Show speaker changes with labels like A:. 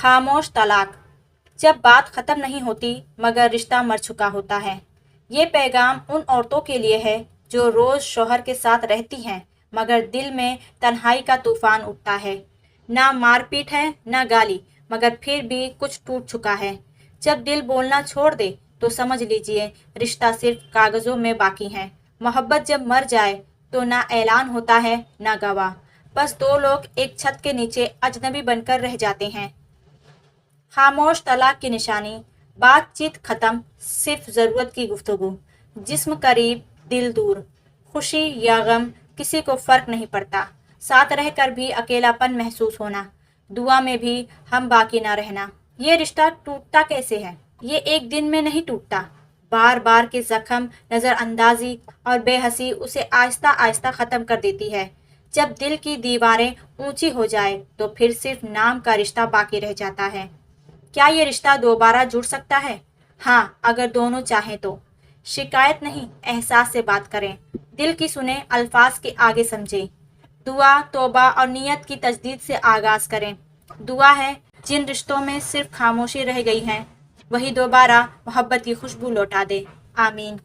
A: खामोश तलाक। जब बात ख़त्म नहीं होती मगर रिश्ता मर चुका होता है। ये पैगाम उन औरतों के लिए है जो रोज़ शौहर के साथ रहती हैं मगर दिल में तन्हाई का तूफान उठता है। ना मारपीट है ना गाली, मगर फिर भी कुछ टूट चुका है। जब दिल बोलना छोड़ दे तो समझ लीजिए रिश्ता सिर्फ कागज़ों में बाकी है। मोहब्बत जब मर जाए तो ना ऐलान होता है ना गवाह, बस दो लोग एक छत के नीचे अजनबी बनकर रह जाते हैं। खामोश तलाक की निशानी। बातचीत खत्म, सिर्फ ज़रूरत की गुफ्तगू। जिस्म करीब दिल दूर। खुशी या गम किसी को फ़र्क नहीं पड़ता। साथ रहकर भी अकेलापन महसूस होना। दुआ में भी हम बाकी ना रहना। ये रिश्ता टूटता कैसे है? ये एक दिन में नहीं टूटता। बार बार के जख्म, नज़रअंदाजी और बेहसी उसे आहिस्ता आहिस्ता ख़त्म कर देती है। जब दिल की दीवारें ऊंची हो जाए तो फिर सिर्फ नाम का रिश्ता बाकी रह जाता है। क्या ये रिश्ता दोबारा जुड़ सकता है? हाँ, अगर दोनों चाहें तो। शिकायत नहीं, एहसास से बात करें। दिल की सुने, अल्फाज के आगे समझें। दुआ, तौबा और नियत की तजदीद से आगाज़ करें। दुआ है जिन रिश्तों में सिर्फ खामोशी रह गई है वही दोबारा मोहब्बत की खुशबू लौटा दे। आमीन।